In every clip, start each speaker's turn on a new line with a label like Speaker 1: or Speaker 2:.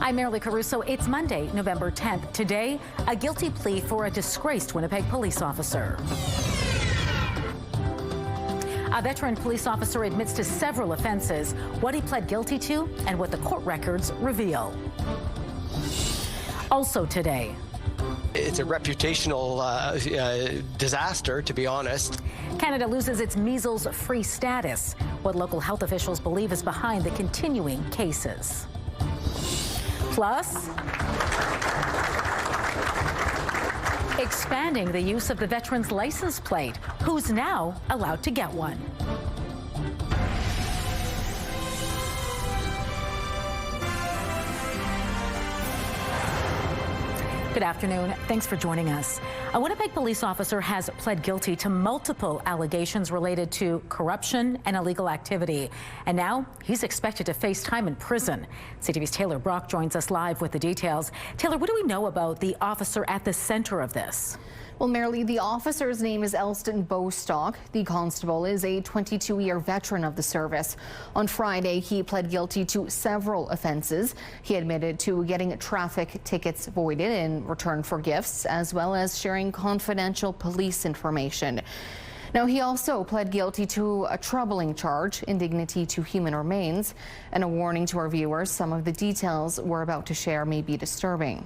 Speaker 1: I'm Marilee Caruso. It's Monday, November 10th. Today, a guilty plea for a disgraced Winnipeg police officer. A veteran police officer admits to several offenses, what he pled guilty to, and what the court records reveal. Also today,
Speaker 2: it's a reputational disaster, to be honest.
Speaker 1: Canada loses its measles-free status, what local health officials believe is behind the continuing cases. Plus, expanding the use of the veteran's license plate, who's now allowed to get one. Good afternoon. Thanks for joining us. A Winnipeg police officer has pled guilty to multiple allegations related to corruption and illegal activity. And now he's expected to face time in prison. CTV's Taylor Brock joins us live with the details. Taylor, what do we know about the officer at the center of this?
Speaker 3: Well, Marilee, the officer's name is Elston Bostock. The constable is a 22-year veteran of the service. On Friday, he pled guilty to several offenses. He admitted to getting traffic tickets voided in return for gifts, as well as sharing confidential police information. Now, he also pled guilty to a troubling charge, indignity to human remains, and a warning to our viewers. Some of the details we're about to share may be disturbing.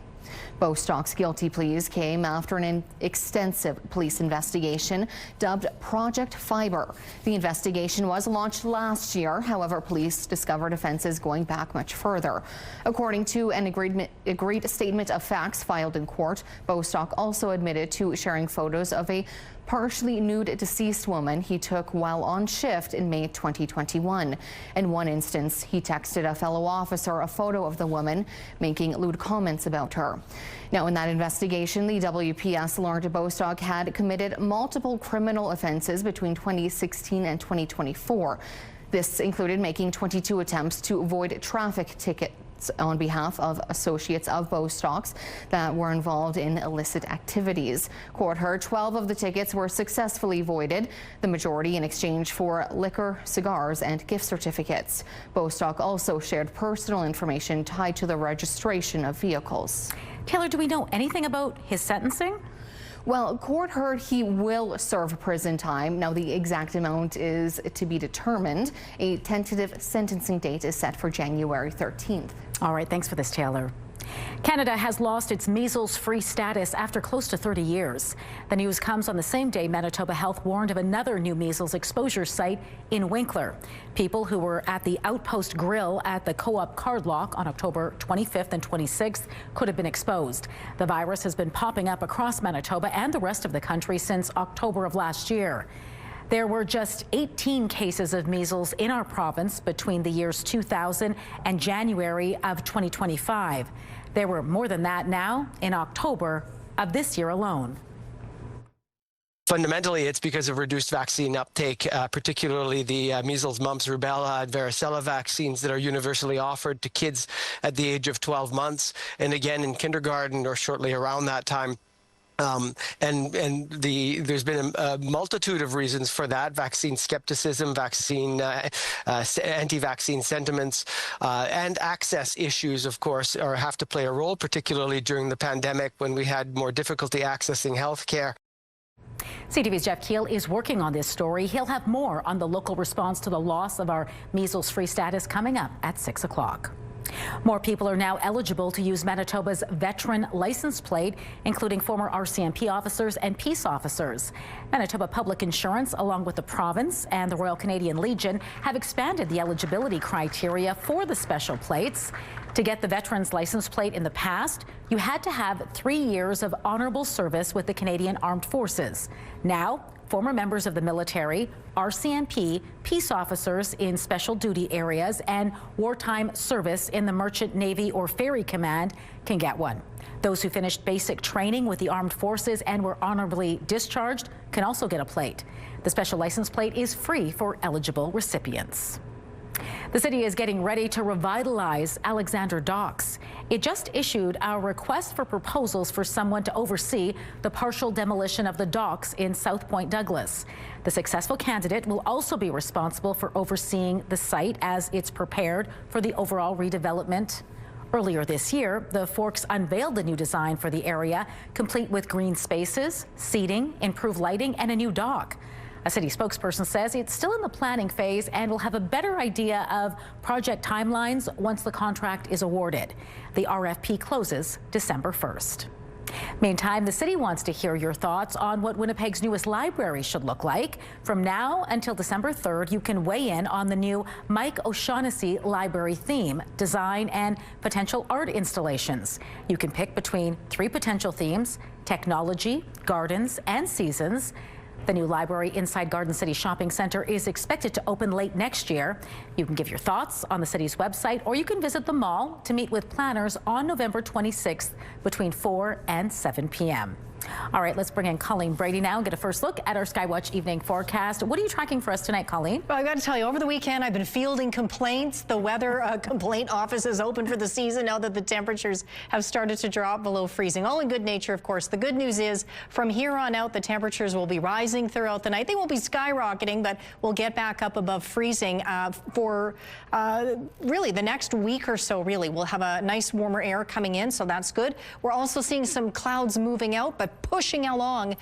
Speaker 3: Bostock's guilty pleas came after an extensive police investigation dubbed Project Fiber. The investigation was launched last year. However, police discovered offenses going back much further. According to an agreed statement of facts filed in court, Bostock also admitted to sharing photos of a partially nude deceased woman he took while on shift in May 2021. In one instance, he texted a fellow officer a photo of the woman, making lewd comments about her. Now, in that investigation, the WPS learned Bostock had committed multiple criminal offenses between 2016 and 2024. This included making 22 attempts to avoid traffic tickets on behalf of associates of Bostock's that were involved in illicit activities. Court heard 12 of the tickets were successfully voided, the majority in exchange for liquor, cigars, and gift certificates. Bostock also shared personal information tied to the registration of vehicles.
Speaker 1: Taylor, do we know anything about his sentencing?
Speaker 3: Well, court heard he will serve prison time. Now, the exact amount is to be determined. A tentative sentencing date is set for January 13th.
Speaker 1: All right, thanks for this, Taylor. Canada has lost its measles-free status after close to 30 years. The news comes on the same day Manitoba Health warned of another new measles exposure site in Winkler. People who were at the Outpost Grill at the Co-op Cardlock on October 25th and 26th could have been exposed. The virus has been popping up across Manitoba and the rest of the country since October of last year. There were just 18 cases of measles in our province between the years 2000 and January of 2025. There were more than that now in October of this year alone.
Speaker 2: Fundamentally, it's because of reduced vaccine uptake, particularly the measles, mumps, rubella, and varicella vaccines that are universally offered to kids at the age of 12 months, and again in kindergarten or shortly around that time. There's been a multitude of reasons for that: vaccine skepticism, anti-vaccine sentiments, and access issues, of course, have to play a role, particularly during the pandemic when we had more difficulty accessing health care.
Speaker 1: CTV's Jeff Keel is working on this story. He'll have more on the local response to the loss of our measles-free status coming up at 6 o'clock. More people are now eligible to use Manitoba's veteran license plate, including former RCMP officers and peace officers. Manitoba Public Insurance, along with the province and the Royal Canadian Legion, have expanded the eligibility criteria for the special plates. To get the veteran's license plate in the past, you had to have 3 years of honorable service with the Canadian Armed Forces. Now, former members of the military, RCMP, peace officers in special duty areas, and wartime service in the Merchant Navy or Ferry Command can get one. Those who finished basic training with the Armed Forces and were honorably discharged can also get a plate. The special license plate is free for eligible recipients. The city is getting ready to revitalize Alexander Docks. It just issued a request for proposals for someone to oversee the partial demolition of the docks in South Point Douglas. The successful candidate will also be responsible for overseeing the site as it's prepared for the overall redevelopment Earlier this year, the Forks unveiled the new design for the area, complete with green spaces, seating, improved lighting, and a new dock. A city spokesperson says it's still in the planning phase and will have a better idea of project timelines once the contract is awarded. The RFP closes December 1st. Meantime, the city wants to hear your thoughts on what Winnipeg's newest library should look like. From now until December 3rd, you can weigh in on the new Mike O'Shaughnessy library theme, design, and potential art installations. You can pick between 3 potential themes: technology, gardens, and seasons. The new library inside Garden City Shopping Center is expected to open late next year. You can give your thoughts on the city's website, or you can visit the mall to meet with planners on November 26th between 4 and 7 p.m. All right, let's bring in Colleen Brady now and get a first look at our Skywatch evening forecast. What are you tracking for us tonight, Colleen?
Speaker 4: Well, I've got to tell you, over the weekend, I've been fielding complaints. The weather complaint office is open for the season now that the temperatures have started to drop below freezing. All in good nature, of course. The good news is from here on out, the temperatures will be rising throughout the night. They won't be skyrocketing, but we'll get back up above freezing for really the next week or so. Really, we'll have a nice warmer air coming in, so that's good. We're also seeing some clouds moving out, but pushing along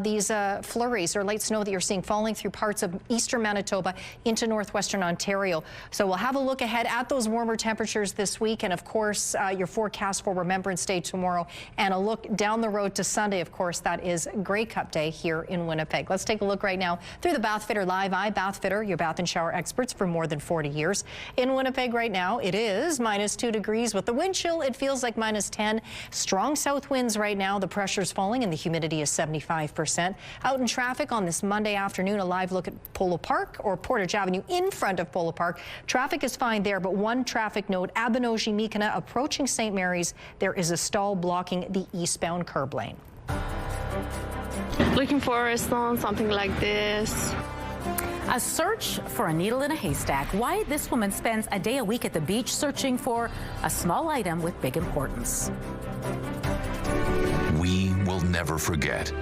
Speaker 4: these flurries or light snow that you're seeing falling through parts of eastern Manitoba into northwestern Ontario. So we'll have a look ahead at those warmer temperatures this week, and of course your forecast for Remembrance Day tomorrow, and a look down the road to Sunday. Of course, that is Grey Cup Day here in Winnipeg. Let's take a look right now through the Bathfitter Live Eye. Bathfitter, your bath and shower experts for more than 40 years. In Winnipeg right now, it is -2 degrees. With the wind chill, it feels like -10. Strong south winds right now. The pressure's falling and the humidity is 75%. Out in traffic on this Monday afternoon, a live look at Polo Park or Portage Avenue in front of Polo Park. Traffic is fine there, but one traffic note, Abinogi-Mikana approaching St. Mary's. There is a stall blocking the eastbound curb lane.
Speaker 5: Looking for a salon, something like this.
Speaker 1: A search for a needle in a haystack. Why this woman spends a day a week at the beach searching for a small item with big importance.
Speaker 6: We will never forget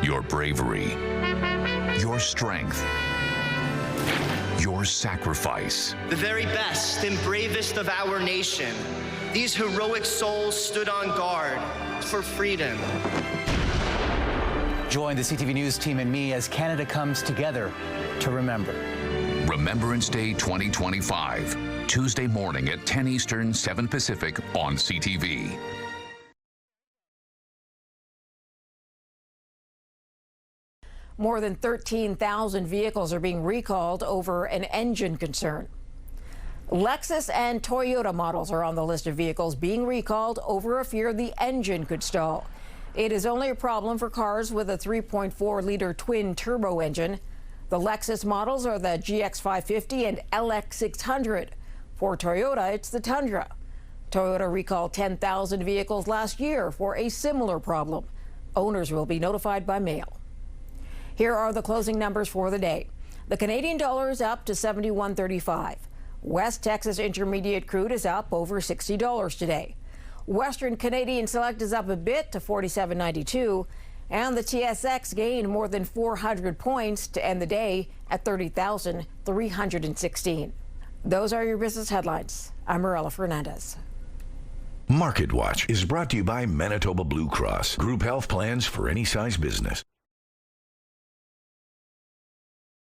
Speaker 6: your bravery, your strength, your sacrifice.
Speaker 7: The very best and bravest of our nation. These heroic souls stood on guard for freedom.
Speaker 8: Join the CTV News team and me as Canada comes together to remember.
Speaker 6: Remembrance Day 2025, Tuesday morning at 10 Eastern, 7 Pacific on CTV.
Speaker 9: More than 13,000 vehicles are being recalled over an engine concern. Lexus and Toyota models are on the list of vehicles being recalled over a fear the engine could stall. It is only a problem for cars with a 3.4-liter twin-turbo engine. The Lexus models are the GX550 and LX600. For Toyota, it's the Tundra. Toyota recalled 10,000 vehicles last year for a similar problem. Owners will be notified by mail. Here are the closing numbers for the day. The Canadian dollar is up to 71.35. West Texas Intermediate crude is up over $60 today. Western Canadian Select is up a bit to 47.92. And the TSX gained more than 400 points to end the day at 30,316. Those are your business headlines. I'm Marella Fernandez.
Speaker 10: Market Watch is brought to you by Manitoba Blue Cross. Group health plans for any size business.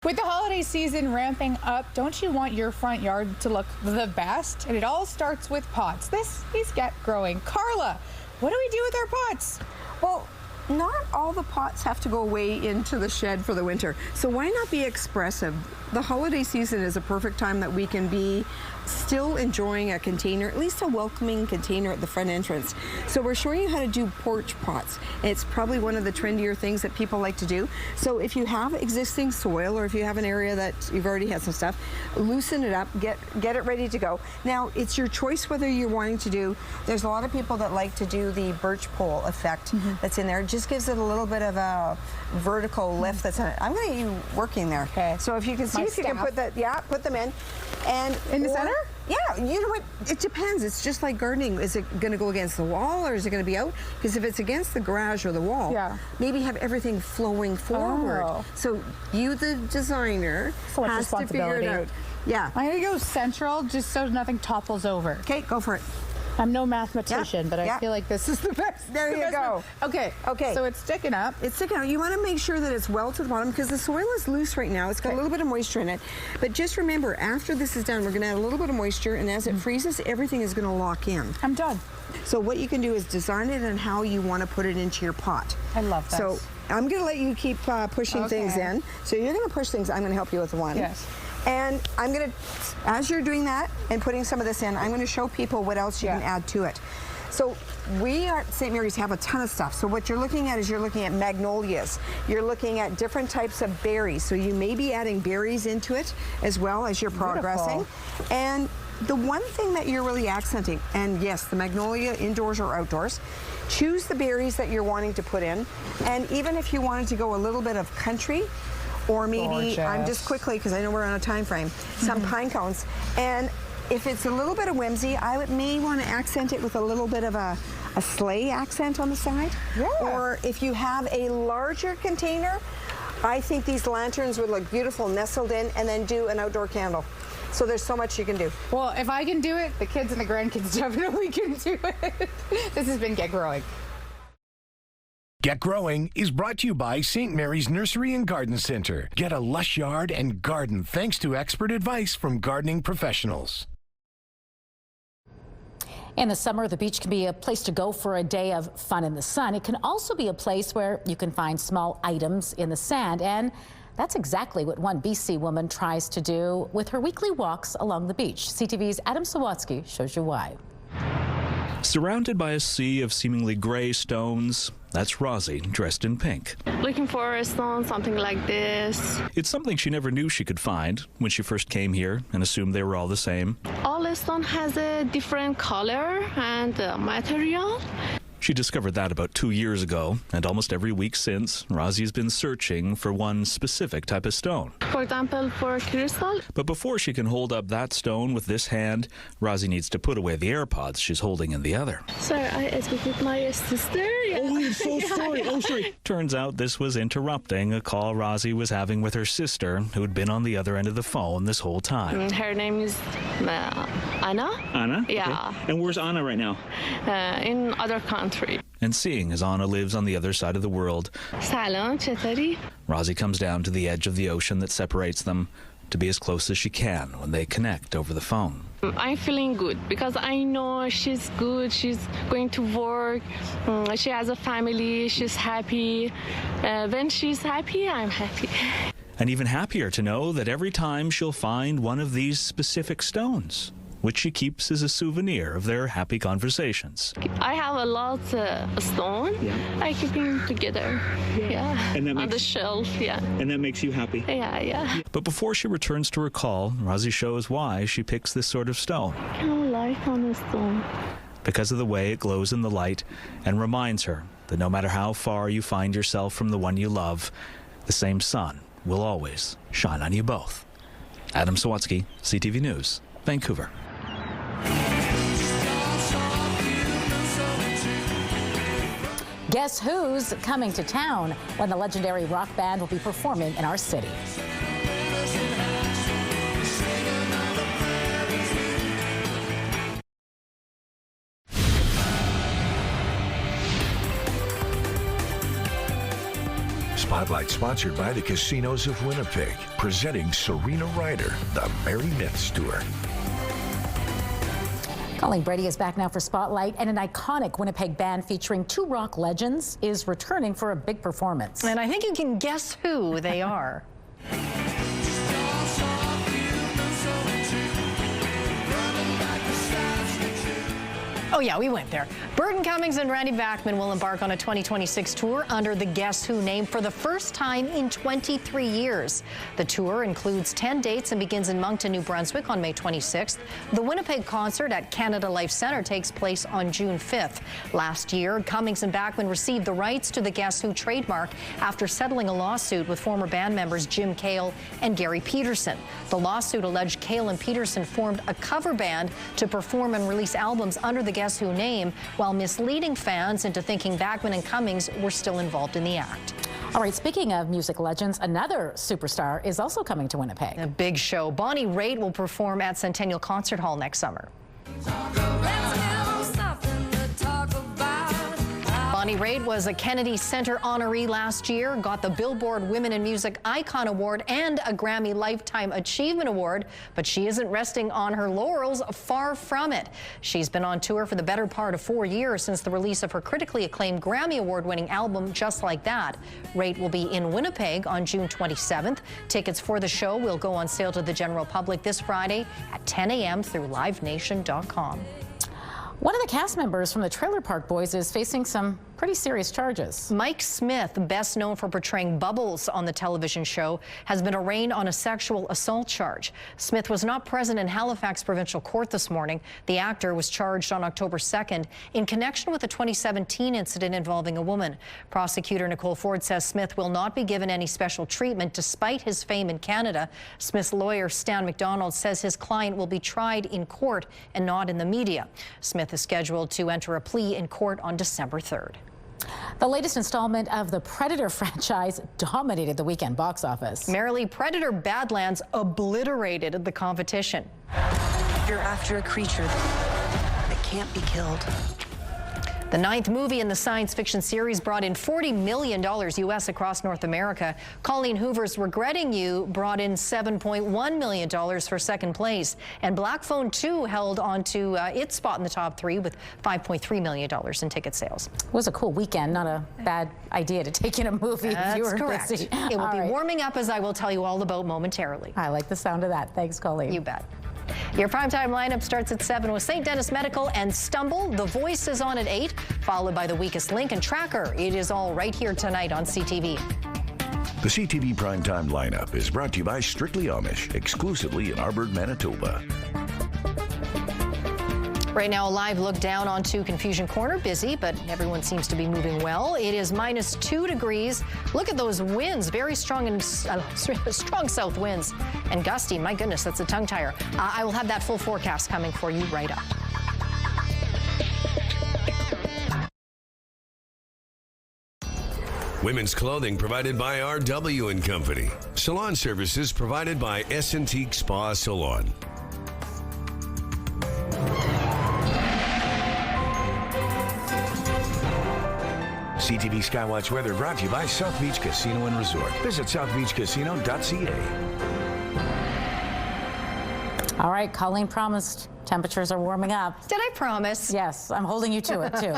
Speaker 11: With the holiday season ramping up, don't you want your front yard to look the best? And it all starts with pots. This is Get Growing. Carla, what do we do with our pots?
Speaker 12: Well, not all the pots have to go away into the shed for the winter. So why not be expressive? The holiday season is a perfect time that we can be still enjoying a container, at least a welcoming container at the front entrance. So we're showing you how to do porch pots. It's probably one of the trendier things that people like to do. So if you have existing soil, or if you have an area that you've already had some stuff, loosen it up, get it ready to go. Now, it's your choice whether you're wanting to do, there's a lot of people that like to do the birch pole effect that's in there. It just gives it a little bit of a vertical lift that's in it. I'm going to you working there. Okay. So if you can see if you can put that, put them in. And
Speaker 11: in the center?
Speaker 12: Yeah, you know what? It depends. It's just like gardening. Is it going to go against the wall, or is it going to be out? Because if it's against the garage or the wall, maybe have everything flowing forward. So you, the designer, has to figure it out. Yeah.
Speaker 11: I'm going to go central just so nothing topples over.
Speaker 12: Okay, go for it.
Speaker 11: I'm no mathematician, but I feel like this is the best.
Speaker 12: There you go.
Speaker 11: Okay. So it's sticking up.
Speaker 12: It's sticking up. You want to make sure that it's well to the bottom because the soil is loose right now. It's got a little bit of moisture in it. But just remember, after this is done, we're going to add a little bit of moisture, and as it freezes, everything is going to lock in.
Speaker 11: I'm done.
Speaker 12: So what you can do is design it and how you want to put it into your pot.
Speaker 11: I love that.
Speaker 12: So I'm going to let you keep pushing things in. So you're going to push things. I'm going to help you with one.
Speaker 11: Yes.
Speaker 12: And I'm going to, as you're doing that and putting some of this in, I'm going to show people what else you can add to it. So we at St. Mary's have a ton of stuff. So what you're looking at is you're looking at magnolias. You're looking at different types of berries. So you may be adding berries into it as well as you're progressing. And the one thing that you're really accenting, and yes, the magnolia indoors or outdoors, choose the berries that you're wanting to put in. And even if you wanted to go a little bit of country, or maybe, I'm just quickly, because I know we're on a time frame, some pine cones. And if it's a little bit of whimsy, I may want to accent it with a little bit of a sleigh accent on the side. Yeah. Or if you have a larger container, I think these lanterns would look beautiful nestled in, and then do an outdoor candle. So there's so much you can do.
Speaker 11: Well, if I can do it, the kids and the grandkids definitely can do it. This has been Get Growing.
Speaker 10: Get Growing is brought to you by St. Mary's Nursery and Garden Center. Get a lush yard and garden thanks to expert advice from gardening professionals.
Speaker 1: In the summer, the beach can be a place to go for a day of fun in the sun. It can also be a place where you can find small items in the sand, and that's exactly what one BC woman tries to do with her weekly walks along the beach. CTV's Adam Sawatsky shows you why.
Speaker 13: Surrounded by a sea of seemingly gray stones, that's Rosie, dressed in pink.
Speaker 5: Looking for a stone, something like this.
Speaker 13: It's something she never knew she could find when she first came here and assumed they were all the same.
Speaker 5: All the stone has a different color and material.
Speaker 13: She discovered that about 2 years ago, and almost every week since, Rosie's been searching for one specific type of stone.
Speaker 5: For example, for crystal.
Speaker 13: But before she can hold up that stone with this hand, Rosie needs to put away the AirPods she's holding in the other.
Speaker 5: Sir, I speak with my sister.
Speaker 13: Oh, I'm so sorry. Oh, sorry. Turns out this was interrupting a call Rosie was having with her sister, who'd been on the other end of the phone this whole time.
Speaker 5: Her name is Anna.
Speaker 13: Anna?
Speaker 5: Yeah.
Speaker 13: Okay. And where's Anna right now?
Speaker 5: In other country.
Speaker 13: And seeing as Anna lives on the other side of the world,
Speaker 5: Salam, chetari.
Speaker 13: Rosie comes down to the edge of the ocean that separates them to be as close as she can when they connect over the phone.
Speaker 5: I'm feeling good because I know she's good, she's going to work, she has a family, she's happy. When she's happy, I'm happy.
Speaker 13: And even happier to know that every time she'll find one of these specific stones, which she keeps as a souvenir of their happy conversations.
Speaker 5: I have a lot of stone. Yeah. I keep them together. Yeah.
Speaker 13: And that
Speaker 5: on the shelf. Yeah.
Speaker 13: And that makes you happy.
Speaker 5: Yeah.
Speaker 13: But before she returns to her call, Rosie shows why she picks this sort of stone.
Speaker 5: I don't like on the stone.
Speaker 13: Because of the way it glows in the light, and reminds her that no matter how far you find yourself from the one you love, the same sun will always shine on you both. Adam Sawatsky, CTV News, Vancouver.
Speaker 1: Guess who's coming to town when the legendary rock band will be performing in our city?
Speaker 10: Spotlight sponsored by the Casinos of Winnipeg, presenting Serena Ryder, the Merry Myths Tour.
Speaker 1: Colleen Brady is back now for Spotlight, and an iconic Winnipeg band featuring two rock legends is returning for a big performance.
Speaker 4: And I think you can guess who they are. Oh yeah, we went there. Burton Cummings and Randy Bachman will embark on a 2026 tour under the Guess Who name for the first time in 23 years. The tour includes 10 dates and begins in Moncton, New Brunswick on May 26th. The Winnipeg concert at Canada Life Centre takes place on June 5th. Last year, Cummings and Bachman received the rights to the Guess Who trademark after settling a lawsuit with former band members Jim Cale and Gary Peterson. The lawsuit alleged Cale and Peterson formed a cover band to perform and release albums under the Guess Who name while misleading fans into thinking Bachman and Cummings were still involved in the act.
Speaker 1: All right, speaking of music legends, another superstar is also coming to Winnipeg.
Speaker 4: A big show. Bonnie Raitt will perform at Centennial Concert Hall next summer. Bonnie Raitt was a Kennedy Center honoree last year, got the Billboard Women in Music Icon Award and a Grammy Lifetime Achievement Award, but she isn't resting on her laurels, far from it. She's been on tour for the better part of 4 years since the release of her critically acclaimed Grammy Award-winning album, Just Like That. Raitt will be in Winnipeg on June 27th. Tickets for the show will go on sale to the general public this Friday at 10 a.m. through livenation.com.
Speaker 1: One of the cast members from the Trailer Park Boys is facing some pretty serious charges.
Speaker 4: Mike Smith, best known for portraying Bubbles on the television show, has been arraigned on a sexual assault charge. Smith was not present in Halifax Provincial Court this morning. The actor was charged on October 2nd in connection with a 2017 incident involving a woman. Prosecutor Nicole Ford says Smith will not be given any special treatment despite his fame in Canada. Smith's lawyer, Stan McDonald, says his client will be tried in court and not in the media. Smith is scheduled to enter a plea in court on December 3rd.
Speaker 1: The latest installment of the Predator franchise dominated the weekend box office.
Speaker 4: Merrily, Predator Badlands obliterated the competition.
Speaker 14: You're after a creature that can't be killed.
Speaker 4: The 9th movie in the science fiction series brought in $40 million U.S. across North America. Colleen Hoover's Regretting You brought in $7.1 million for second place. And Black Phone 2 held on to its spot in the top 3 with $5.3 million in ticket sales.
Speaker 1: It was a cool weekend, not a bad idea to take in a movie if you were
Speaker 4: correct.
Speaker 1: busy.
Speaker 4: It will be warming up, as I will tell you all about momentarily.
Speaker 1: I like the sound of that. Thanks, Colleen.
Speaker 4: You bet. Your primetime lineup starts at 7 with St. Denis Medical and Stumble. The Voice is on at 8, followed by The Weakest Link and Tracker. It is all right here tonight on CTV.
Speaker 15: The CTV Primetime lineup is brought to you by Strictly Amish, exclusively in Arborg, Manitoba.
Speaker 4: Right now, a live look down onto Confusion Corner. Busy, but everyone seems to be moving well. It is -2 degrees. Look at those winds, very strong and strong south winds and gusty. My goodness, that's a tongue tire. I will have that full forecast coming for you right up.
Speaker 16: Women's clothing provided by RW & Company. Salon services provided by S&T Spa Salon.
Speaker 10: CTV Skywatch weather brought to you by South Beach Casino and Resort. Visit southbeachcasino.ca.
Speaker 1: All right, Colleen promised temperatures are warming up.
Speaker 4: Did I promise?
Speaker 1: Yes, I'm holding you to it, too.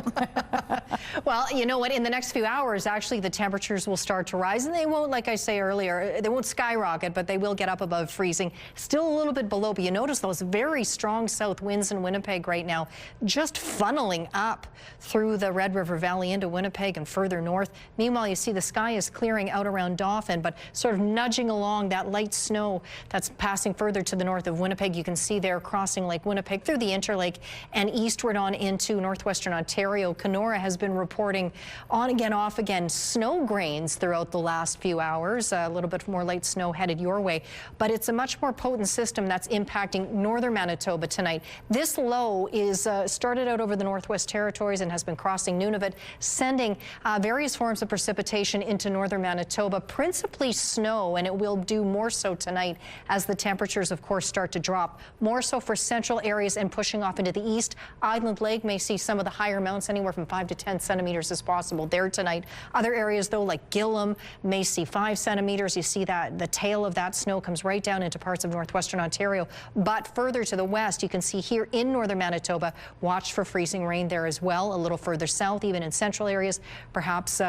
Speaker 4: Well, you know what? In the next few hours, actually, the temperatures will start to rise, and they won't, like I say earlier, they won't skyrocket, but they will get up above freezing. Still a little bit below, but you notice those very strong south winds in Winnipeg right now, just funneling up through the Red River Valley into Winnipeg and further north. Meanwhile, you see the sky is clearing out around Dauphin, but sort of nudging along that light snow that's passing further to the north of Winnipeg. You can see there crossing Lake Winnipeg through the Interlake and eastward on into northwestern Ontario. Kenora has been reporting on again, off again snow grains throughout the last few hours. A little bit more light snow headed your way, but it's a much more potent system that's impacting northern Manitoba tonight. This low is started out over the Northwest Territories and has been crossing Nunavut, sending various forms of precipitation into northern Manitoba, principally snow, and it will do more so tonight as the temperatures, of course, start to drop. More so for central areas and pushing off into the east. Island Lake may see some of the higher mounts, anywhere from 5 to 10 centimeters as possible there tonight. Other areas, though, like Gillam, may see 5 centimeters. You see that the tail of that snow comes right down into parts of northwestern Ontario. But further to the west, you can see here in northern Manitoba, watch for freezing rain there as well. A little further south, even in central areas, perhaps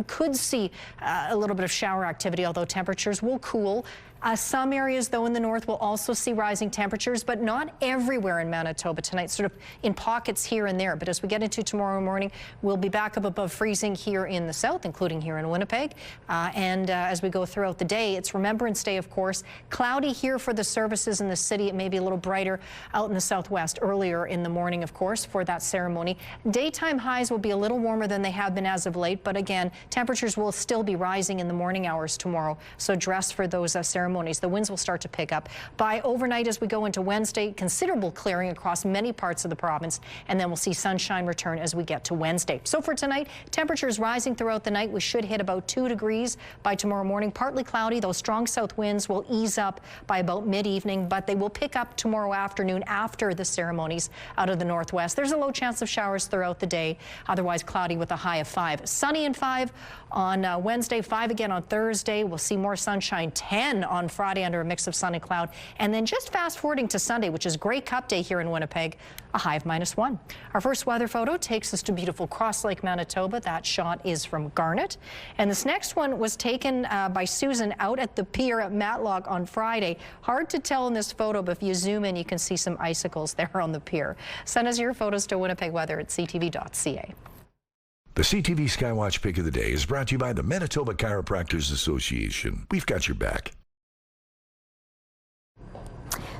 Speaker 4: could see a little bit of shower activity, although temperatures will cool. Some areas, though, in the north will also see rising temperatures, but not everywhere in Manitoba tonight, sort of in pockets here and there. But as we get into tomorrow morning, we'll be back up above freezing here in the south, including here in Winnipeg. As we go throughout the day, it's Remembrance Day, of course. Cloudy here for the services in the city. It may be a little brighter out in the southwest earlier in the morning, of course, for that ceremony. Daytime highs will be a little warmer than they have been as of late, but again, temperatures will still be rising in the morning hours tomorrow. So dress for those ceremonies ceremonies. The winds will start to pick up. By overnight as we go into Wednesday, considerable clearing across many parts of the province, and then we'll see sunshine return as we get to Wednesday. So for tonight, temperatures rising throughout the night. We should hit about 2 degrees by tomorrow morning. Partly cloudy. Those strong south winds will ease up by about mid-evening, but they will pick up tomorrow afternoon after the ceremonies out of the northwest. There's a low chance of showers throughout the day. Otherwise cloudy with a high of 5. Sunny and 5 on Wednesday, 5 again on Thursday. We'll see more sunshine, 10 on Friday under a mix of sun and cloud. And then just fast forwarding to Sunday, which is Grey Cup Day here in Winnipeg, a high of -1. Our first weather photo takes us to beautiful Cross Lake, Manitoba. That shot is from Garnet. And this next one was taken by Susan out at the pier at Matlock on Friday. Hard to tell in this photo, but if you zoom in, you can see some icicles there on the pier. Send us your photos to Winnipeg Weather at ctv.ca.
Speaker 15: The CTV Skywatch Pick of the Day is brought to you by the Manitoba Chiropractors Association. We've got your back.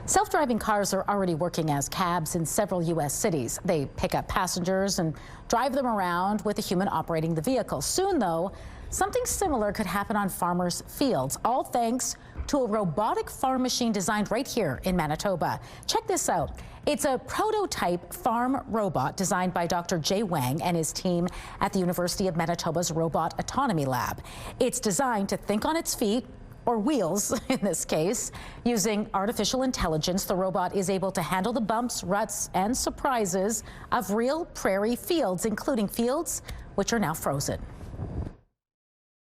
Speaker 1: Self-driving cars are already working as cabs in several U.S. cities. They pick up passengers and drive them around with a human operating the vehicle. Soon, though, something similar could happen on farmers' fields, all thanks to a robotic farm machine designed right here in Manitoba. Check this out. It's a prototype farm robot designed by Dr. Jay Wang and his team at the University of Manitoba's Robot Autonomy Lab. It's designed to think on its feet, or wheels in this case. Using artificial intelligence, the robot is able to handle the bumps, ruts, and surprises of real prairie fields, including fields which are now frozen.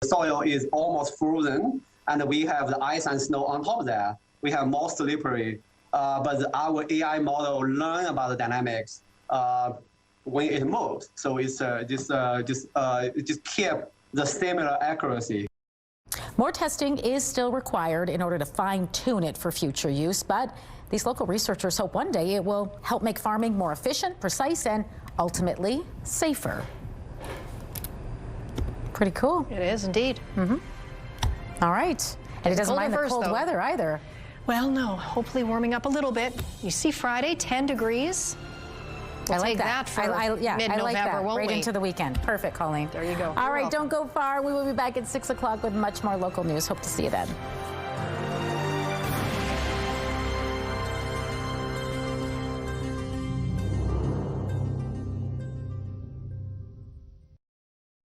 Speaker 17: The soil is almost frozen, and we have the ice and snow on top of that. We have more slippery, but our AI model learn about the dynamics when it moves. So it's just keep the similar accuracy.
Speaker 1: More testing is still required in order to fine-tune it for future use, but these local researchers hope one day it will help make farming more efficient, precise, and ultimately safer. Pretty cool.
Speaker 4: It is indeed.
Speaker 1: All right. And it doesn't mind the cold weather either.
Speaker 4: Well, no. Hopefully warming up a little bit. You see Friday, 10 degrees. We'll
Speaker 1: I like
Speaker 4: take that for mid-November,
Speaker 1: I like that.
Speaker 4: won't
Speaker 1: Right
Speaker 4: we?
Speaker 1: into the weekend. Perfect, Colleen.
Speaker 4: There you go.
Speaker 1: All right, don't go far. We will be back at 6 o'clock with much more local news. Hope to see you then.